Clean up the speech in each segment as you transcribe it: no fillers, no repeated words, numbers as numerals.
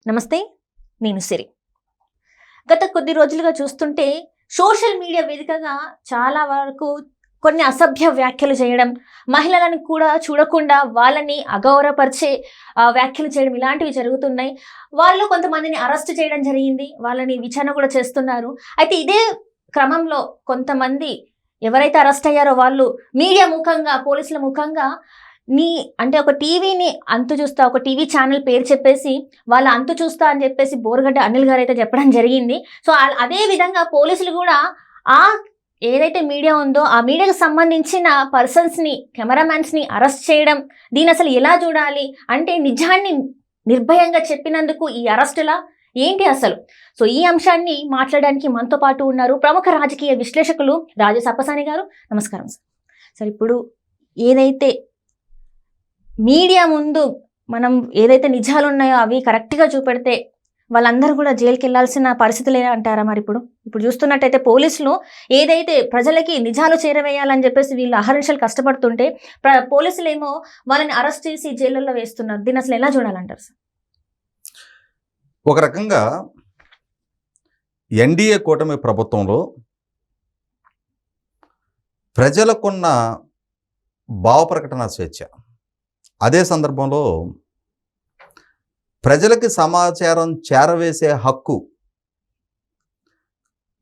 నమస్తే, నేను సిరి. గత కొద్ది రోజులుగా చూస్తుంటే సోషల్ మీడియా వేదికగా చాలా వరకు కొన్ని అసభ్య వ్యాఖ్యలు చేయడం, మహిళలను కూడా చూడకుండా వాళ్ళని అగౌరవపరిచే వ్యాఖ్యలు చేయడం ఇలాంటివి జరుగుతున్నాయి. వాళ్ళు కొంతమందిని అరెస్ట్ చేయడం జరిగింది. వాళ్ళని విచారణ కూడా చేస్తున్నారు. అయితే ఇదే క్రమంలో కొంతమంది ఎవరైతే అరెస్ట్ అయ్యారో వాళ్ళు మీడియా ముఖంగా, పోలీసుల ముఖంగా అంటే ఒక టీవీని అంతు చూస్తా, ఒక టీవీ ఛానల్ పేరు చెప్పేసి వాళ్ళ అంతు చూస్తా అని చెప్పేసి బోరగడ్డ అనిల్ గారు అయితే చెప్పడం జరిగింది. సో అదే విధంగా పోలీసులు కూడా ఆ ఏదైతే మీడియా ఉందో ఆ మీడియాకు సంబంధించిన పర్సన్స్ని, కెమెరామ్యాన్స్ని అరెస్ట్ చేయడం, దీన్ని అసలు ఎలా చూడాలి అంటే నిజాన్ని నిర్భయంగా చెప్పినందుకు ఈ అరెస్టులా ఏంటి అసలు? సో ఈ అంశాన్ని మాట్లాడడానికి మనతో పాటు ఉన్నారు ప్రముఖ రాజకీయ విశ్లేషకులు రాజు సప్పసాని గారు. నమస్కారం సార్. సార్, ఇప్పుడు ఏదైతే మీడియా ముందు మనం ఏదైతే నిజాలు ఉన్నాయో అవి కరెక్ట్గా చూపెడితే వాళ్ళందరూ కూడా జైలుకి వెళ్ళాల్సిన పరిస్థితులే అంటారా? మరి ఇప్పుడు చూస్తున్నట్టయితే పోలీసులు ఏదైతే ప్రజలకి నిజాలు చేరవేయాలని చెప్పేసి వీళ్ళు అహర్నిశలు కష్టపడుతుంటే పోలీసులు ఏమో వాళ్ళని అరెస్ట్ చేసి జైళ్ళల్లో వేస్తున్నారు. దీన్ని అసలు ఎలా చూడాలంటారు సార్? ఒక రకంగా ఎన్డీఏ కూటమి ప్రభుత్వంలో ప్రజలకున్న భావ ప్రకటన స్వేచ్ఛ, అదే సందర్భంలో ప్రజలకి సమాచారం చేరవేసే హక్కు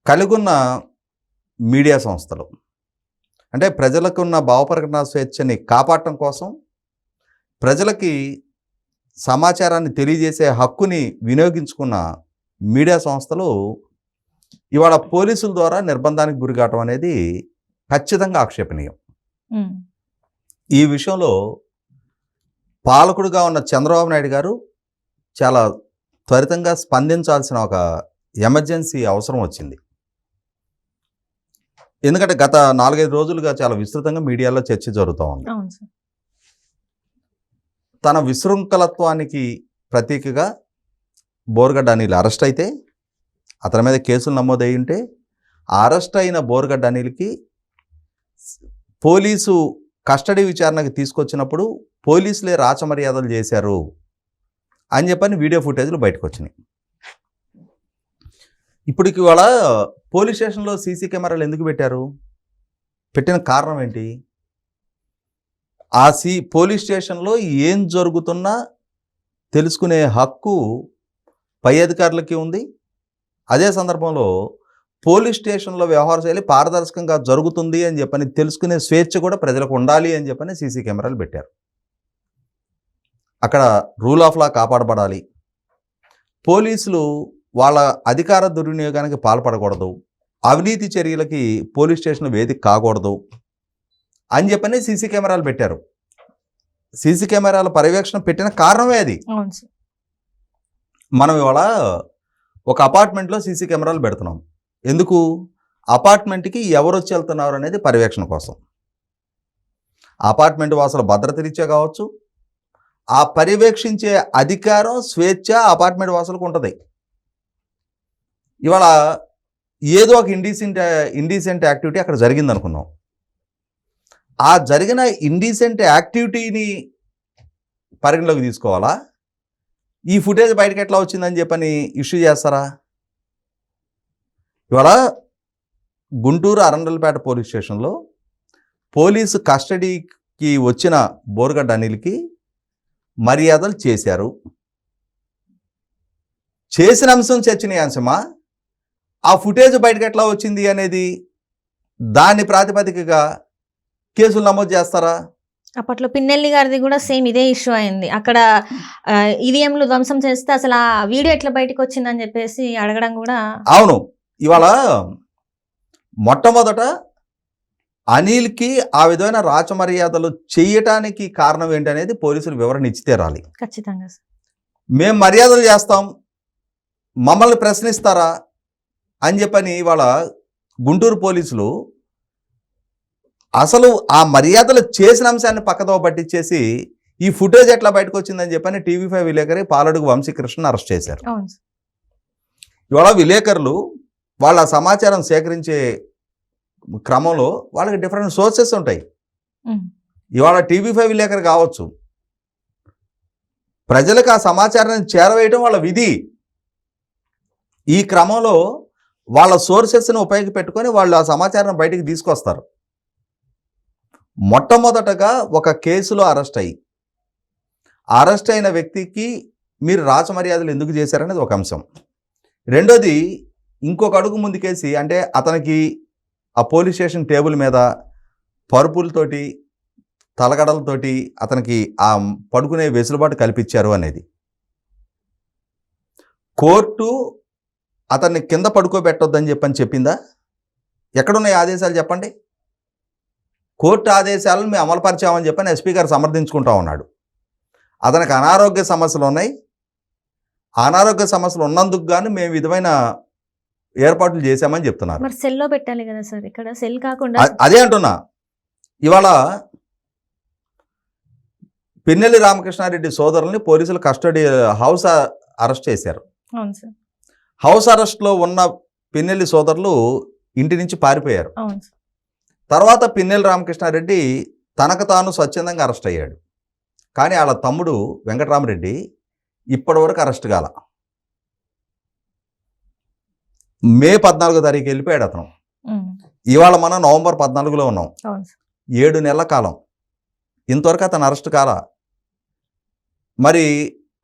కలిగున్న మీడియా సంస్థలు, అంటే ప్రజలకు ఉన్న భావ ప్రకటన స్వేచ్ఛని కాపాడటం కోసం ప్రజలకి సమాచారాన్ని తెలియజేసే హక్కుని వినియోగించుకున్న మీడియా సంస్థలు ఇవాళ పోలీసుల ద్వారా నిర్బంధానికి గురి కావటం అనేది ఖచ్చితంగా ఆక్షేపణీయం. ఈ విషయంలో పాలకుడుగా ఉన్న చంద్రబాబు నాయుడు గారు చాలా త్వరితంగా స్పందించాల్సిన ఒక ఎమర్జెన్సీ అవసరం వచ్చింది. ఎందుకంటే గత 4-5 రోజులుగా చాలా విస్తృతంగా మీడియాలో చర్చ జరుగుతూ ఉంది. తన విశృంఖలత్వానికి ప్రతీకగా బోరగడ్డ అనిల్ అరెస్ట్ అయితే, అతని మీద కేసులు నమోదై ఉంటే, అరెస్ట్ అయిన బోరగడ్డ అనిల్కి పోలీసు కస్టడీ విచారణకు తీసుకొచ్చినప్పుడు పోలీసులే రాచమర్యాదలు చేశారు అని చెప్పని వీడియో ఫుటేజ్లు బయటకు వచ్చినాయి. ఇప్పటికి ఇవాళ పోలీస్ స్టేషన్లో సీసీ కెమెరాలు ఎందుకు పెట్టారు? పెట్టిన కారణం ఏంటి? ఆ పోలీస్ స్టేషన్లో ఏం జరుగుతున్నా తెలుసుకునే హక్కు పై అధికారులకి ఉంది. అదే సందర్భంలో పోలీస్ స్టేషన్లో వ్యవహార శైలి పారదర్శకంగా జరుగుతుంది అని చెప్పని తెలుసుకునే స్వేచ్ఛ కూడా ప్రజలకు ఉండాలి అని చెప్పని సీసీ కెమెరాలు పెట్టారు. అక్కడ రూల్ ఆఫ్ లా కాపాడబడాలి, పోలీసులు వాళ్ళ అధికార దుర్వినియోగానికి పాల్పడకూడదు, అవినీతి చర్యలకి పోలీస్ స్టేషన్ వేదిక కాకూడదు అని చెప్పని సీసీ కెమెరాలు పెట్టారు. సీసీ కెమెరాల పర్యవేక్షణ పెట్టిన కారణమే అది. మనం ఇవాళ ఒక అపార్ట్మెంట్లో సీసీ కెమెరాలు పెడుతున్నాం. ఎందుకు? అపార్ట్మెంట్కి ఎవరు వచ్చి వెళ్తున్నారు అనేది పర్యవేక్షణ కోసం. అపార్ట్మెంట్ వాసుల భద్రత రీత్యా కావచ్చు, ఆ పర్యవేక్షించే అధికారం, స్వేచ్ఛ అపార్ట్మెంట్ వాసులకు ఉంటుంది. ఇవాళ ఏదో ఒక ఇండీసెంట్ యాక్టివిటీ అక్కడ జరిగింది అనుకున్నాం. ఆ జరిగిన ఇండీసెంట్ యాక్టివిటీని పరిగణలోకి తీసుకోవాలా? ఈ ఫుటేజ్ బయటకు ఎట్లా వచ్చిందని చెప్పని ఇష్యూ చేస్తారా? ఇవాళ గుంటూరు అరండల్పేట పోలీస్ స్టేషన్లో పోలీసు కస్టడీకి వచ్చిన బోరగడ్డ అనిల్కి మర్యాదలు చేశారు. చేసిన అంశం చర్చనీయాంశమా? ఆ ఫుటేజ్ బయటకు ఎట్లా వచ్చింది అనేది దాన్ని ప్రాతిపదికగా కేసులు నమోదు చేస్తారా? అప్పట్లో పిన్నెల్లి గారిది కూడా సేమ్ ఇదే ఇష్యూ అయింది. అక్కడ ఈవీఎంలు ధ్వంసం చేస్తే అసలు ఆ వీడియో ఎట్లా బయటకు వచ్చిందని చెప్పేసి అడగడం కూడా. అవును. ఇవాళ మొట్టమొదట అనిల్కి ఆ విధమైన రాచమర్యాదలు చేయటానికి కారణం ఏంటనేది పోలీసులు వివరణ ఇచ్చి తీరాలి. ఖచ్చితంగా మేము మర్యాదలు చేస్తాం, మమ్మల్ని ప్రశ్నిస్తారా అని చెప్పని ఇవాళ గుంటూరు పోలీసులు అసలు ఆ మర్యాదలు చేసిన అంశాన్ని పక్కదో పట్టించేసి ఈ ఫుటేజ్ ఎట్లా బయటకు వచ్చిందని చెప్పని TV5 విలేకరి పాలడుగు వంశీకృష్ణ అరెస్ట్ చేశారు. ఇవాళ విలేకరులు వాళ్ళ సమాచారం సేకరించే క్రమంలో వాళ్ళకి డిఫరెంట్ సోర్సెస్ ఉంటాయి. ఇవాళ TV5 విలేకరు కావచ్చు, ప్రజలకు ఆ సమాచారాన్ని చేరవేయడం వాళ్ళ విధి. ఈ క్రమంలో వాళ్ళ సోర్సెస్ని ఉపయోగపెట్టుకొని వాళ్ళు ఆ సమాచారాన్ని బయటికి తీసుకొస్తారు. మొట్టమొదటగా ఒక కేసులో అరెస్ట్ అయిన వ్యక్తికి మీరు రాచమర్యాదలు ఎందుకు చేశారనేది ఒక అంశం. రెండోది, ఇంకొక అడుగు ముందుకేసి, అంటే అతనికి ఆ పోలీస్ స్టేషన్ టేబుల్ మీద పరుపులతోటి తలగడలతోటి అతనికి ఆ పడుకునే వెసులుబాటు కల్పించారు అనేది. కోర్టు అతన్ని కింద పడుకోబెట్టొద్దని చెప్పిందా? ఎక్కడున్నాయి ఆదేశాలు చెప్పండి? కోర్టు ఆదేశాలను మేము అమలుపరిచామని చెప్పని ఎస్పీ గారు సమర్థించుకుంటా ఉన్నాడు. అతనికి అనారోగ్య సమస్యలు ఉన్నాయి, అనారోగ్య సమస్యలు ఉన్నందుకు గాను మేము విధమైన ఏర్పాట్లు చేశామని చెప్తున్నారు. మరి సెల్లో పెట్టాలి కదా సార్, ఇక్కడ సెల్ కాకుండా. అదే అంటున్నా. ఇవాళ పిన్నెల్లి రామకృష్ణారెడ్డి సోదరుల్ని పోలీసులు కస్టడీ హౌస్ అరెస్ట్ చేశారు. అవును సార్. హౌస్ అరెస్ట్లో ఉన్న పిన్నెల్లి సోదరులు ఇంటి నుంచి పారిపోయారు. అవును సార్. తర్వాత పిన్నెల్లి రామకృష్ణారెడ్డి తనకు తాను స్వచ్ఛందంగా అరెస్ట్ అయ్యాడు. కానీ వాళ్ళ తమ్ముడు వెంకటరామరెడ్డి ఇప్పటి వరకు అరెస్ట్ కాల. మే 14 తారీఖు వెళ్ళిపోయాడు అతను. ఇవాళ మనం నవంబర్ 14లో ఉన్నాం. 7 నెలల కాలం ఇంతవరకు అతను అరెస్ట్ కాల. మరి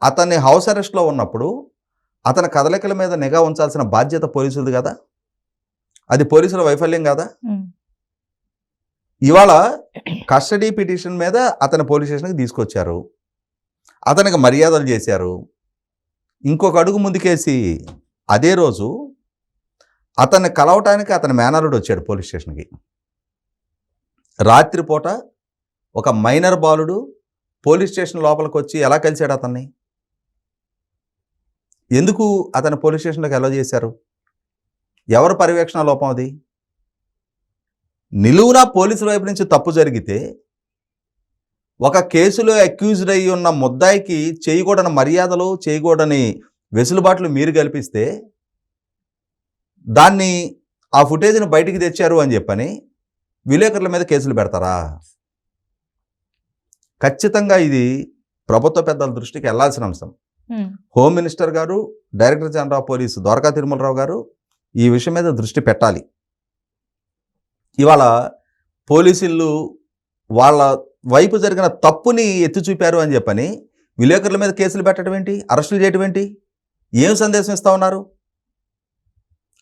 అతన్ని హౌస్ అరెస్ట్లో ఉన్నప్పుడు అతని కదలికల మీద నిఘా ఉంచాల్సిన బాధ్యత పోలీసులది కదా, అది పోలీసుల వైఫల్యం కదా. ఇవాళ కస్టడీ పిటిషన్ మీద అతని పోలీస్ స్టేషన్కి తీసుకొచ్చారు, అతనికి మర్యాదలు చేశారు. ఇంకొక అడుగు ముందుకేసి అదే రోజు అతన్ని కలవటానికి అతని మేనల్లుడు వచ్చాడు పోలీస్ స్టేషన్కి. రాత్రిపూట ఒక మైనర్ బాలుడు పోలీస్ స్టేషన్ లోపలికి వచ్చి ఎలా కలిశాడు అతన్ని? ఎందుకు అతని పోలీస్ స్టేషన్లోకి ఎలా చేశారు? ఎవరు పర్యవేక్షణ లోపం అది? నిలువునా పోలీసుల వైపు నుంచి తప్పు జరిగితే ఒక కేసులో అక్యూజ్డ్ అయి ఉన్న ముద్దాయికి చేయకూడని మర్యాదలు, చేయకూడని వెసులుబాట్లు మీరు కల్పిస్తే దాన్ని ఆ ఫుటేజ్ని బయటికి తెచ్చారు అని చెప్పని విలేకరుల మీద కేసులు పెడతారా? ఖచ్చితంగా ఇది ప్రభుత్వ పెద్దల దృష్టికి వెళ్లాల్సిన అంశం. హోమ్ మినిస్టర్ గారు, director general of police Dwaraka Tirumala Rao గారు ఈ విషయం మీద దృష్టి పెట్టాలి. ఇవాళ పోలీసులు వాళ్ళ వైపు జరిగిన తప్పుని ఎత్తి చూపారు అని చెప్పని విలేకరుల మీద కేసులు పెట్టడం ఏంటి, అరెస్టులు చేయడం ఏంటి? ఏం సందేశం ఇస్తా ఉన్నారు?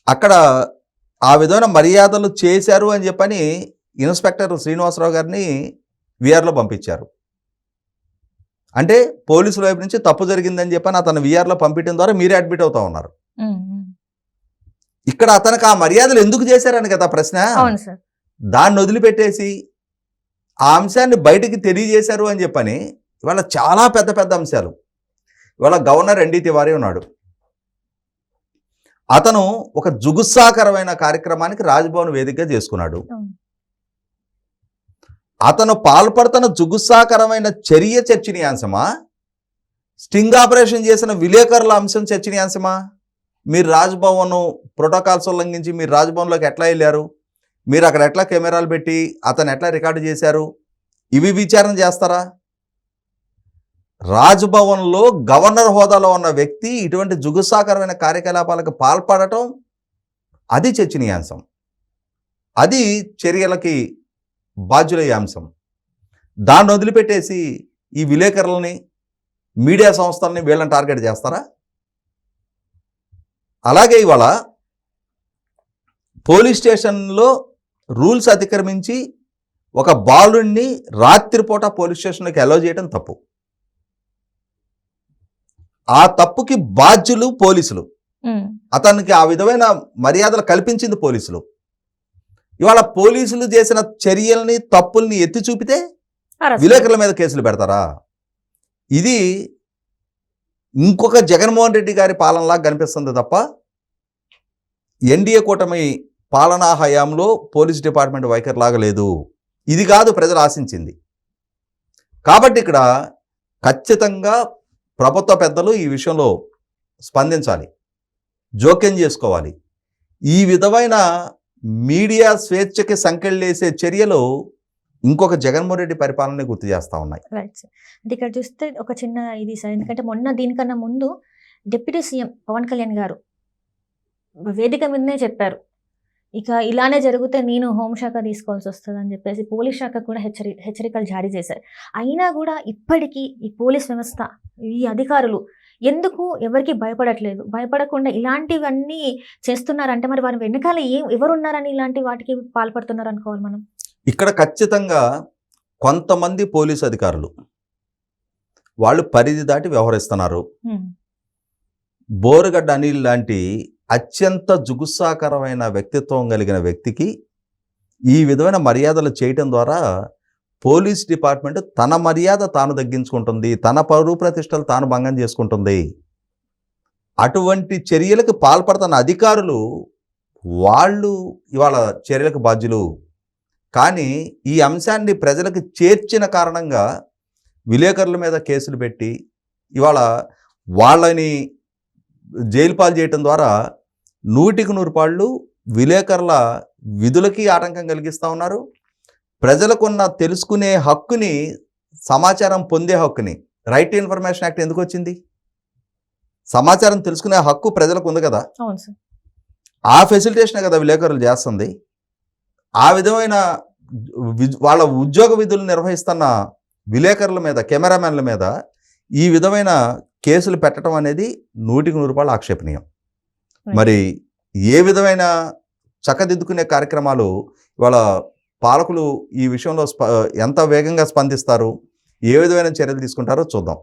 అక్కడ ఆ విధమైన మర్యాదలు చేశారు అని చెప్పని ఇన్స్పెక్టర్ శ్రీనివాసరావు గారిని విఆర్లో పంపించారు. అంటే పోలీసుల వైపు నుంచి తప్పు జరిగిందని చెప్పని అతను విఆర్లో పంపించడం ద్వారా మీరే అడ్మిట్ అవుతా ఉన్నారు. ఇక్కడ అతనికి ఆ మర్యాదలు ఎందుకు చేశారని కదా ప్రశ్న. దాన్ని వదిలిపెట్టేసి ఆ అంశాన్ని బయటికి తెలియజేశారు అని చెప్పని ఇవాళ చాలా పెద్ద పెద్ద అంశాలు. ఇవాళ గవర్నర్ ఎన్డీ తివారీ ఉన్నాడు. అతను ఒక జుగుత్సాకరమైన కార్యక్రమానికి రాజ్భవన్ వేదికగా చేసుకున్నాడు. అతను పాల్పడుతున్న జుగుత్సాకరమైన చర్య చర్చనీయాంశమా, స్టింగ్ ఆపరేషన్ చేసిన విలేకరుల అంశం చర్చనీయాంశమా? మీరు రాజ్భవన్ ప్రోటోకాల్స్ ఉల్లంఘించి మీరు రాజ్భవన్లోకి ఎట్లా వెళ్ళారు, మీరు అక్కడ ఎట్లా కెమెరాలు పెట్టి అతను ఎట్లా రికార్డు చేశారు, ఇవి విచారణ చేస్తారా? రాజ్భవన్లో గవర్నర్ హోదాలో ఉన్న వ్యక్తి ఇటువంటి జుగుత్సాకరమైన కార్యకలాపాలకు పాల్పడటం అది చర్చనీయాంశం, అది చర్యలకి బాధ్యులయ్యే అంశం. దాన్ని వదిలిపెట్టేసి ఈ విలేకరులని, మీడియా సంస్థలని వీళ్ళని టార్గెట్ చేస్తారా? అలాగే ఇవాళ పోలీస్ స్టేషన్లో రూల్స్ అతిక్రమించి ఒక బాలుడిని రాత్రిపూట పోలీస్ స్టేషన్లోకి అలౌ చేయడం తప్పు. ఆ తప్పుకి బాధ్యులు పోలీసులు. అతనికి ఆ విధమైన మర్యాదలు కల్పించింది పోలీసులు. ఇవాళ పోలీసులు చేసిన చర్యల్ని, తప్పుల్ని ఎత్తి చూపితే విలేకరుల మీద కేసులు పెడతారా? ఇది ఇంకొక జగన్మోహన్ రెడ్డి గారి పాలనలాగా కనిపిస్తుంది తప్ప ఎన్డీఏ కూటమి పాలనా హయాంలో పోలీస్ డిపార్ట్మెంట్ వైఖరిలాగా లేదు. ఇది కాదు ప్రజలు ఆశించింది. కాబట్టి ఇక్కడ ఖచ్చితంగా ప్రభుత్వ పెద్దలు ఈ విషయంలో స్పందించాలి, జోక్యం చేసుకోవాలి. ఈ విధమైన మీడియా స్వేచ్ఛకి సంకెళ్ళేసే చర్యలు ఇంకొక జగన్మోహన్ రెడ్డి పరిపాలనని గుర్తు చేస్తూ ఉన్నాయి. Right sir. అంటే ఇక్కడ చూస్తే ఒక చిన్న ఇది సార్, ఎందుకంటే మొన్న దీనికన్నా ముందు డిప్యూటీ సీఎం పవన్ కళ్యాణ్ గారు వేదిక మీదనే చెప్పారు, ఇక ఇలానే జరిగితే నేను హోంశాఖ తీసుకోవాల్సి వస్తుంది అని చెప్పేసి పోలీస్ శాఖ కూడా హెచ్చరికలు జారీ చేశారు. అయినా కూడా ఇప్పటికీ ఈ పోలీస్ వ్యవస్థ, ఈ అధికారులు ఎందుకు ఎవరికి భయపడట్లేదు? భయపడకుండా ఇలాంటివన్నీ చేస్తున్నారంటే మరి వారి వెనకాల ఎవరున్నారని ఇలాంటి వాటికి పాల్పడుతున్నారు అనుకోవాలి మనం. ఇక్కడ ఖచ్చితంగా కొంతమంది పోలీసు అధికారులు వాళ్ళు పరిధి దాటి వ్యవహరిస్తున్నారు. బోరుగడ్డ అనిల్ లాంటి అత్యంత జుగుస్సాకరమైన వ్యక్తిత్వం కలిగిన వ్యక్తికి ఈ విధమైన మర్యాదలు చేయటం ద్వారా పోలీస్ డిపార్ట్మెంట్ తన మర్యాద తాను తగ్గించుకుంటుంది, తన పరువు ప్రతిష్టలు తాను భంగం చేసుకుంటుంది. అటువంటి చర్యలకు పాల్పడుతున్న అధికారులు వాళ్ళు ఇవాళ చర్యలకు బాధ్యులు. కానీ ఈ అంశాన్ని ప్రజలకు చేర్చిన కారణంగా విలేకరుల మీద కేసులు పెట్టి ఇవాళ వాళ్ళని జైలు పాలు చేయటం ద్వారా 100% విలేకరుల విధులకి ఆటంకం కలిగిస్తూ ఉన్నారు. ప్రజలకున్న తెలుసుకునే హక్కుని, సమాచారం పొందే హక్కుని, రైట్ టు ఇన్ఫర్మేషన్ యాక్ట్ ఎందుకు వచ్చింది? సమాచారం తెలుసుకునే హక్కు ప్రజలకు ఉంది కదా. అవును సార్. ఆ ఫెసిలిటేషన్ కదా విలేకరులు చేస్తుంది. ఆ విధమైన వాళ్ళ ఉద్యోగ విధులు నిర్వహిస్తున్న విలేకరుల మీద, కెమెరామెన్ల మీద ఈ విధమైన కేసులు పెట్టడం అనేది 100% ఆక్షేపణీయం. మరి ఏ విధమైన చక్కదిద్దుకునే కార్యక్రమాలు ఇవాళ పాలకులు ఈ విషయంలో ఎంత వేగంగా స్పందిస్తారు, ఏ విధమైన చర్యలు తీసుకుంటారో చూద్దాం.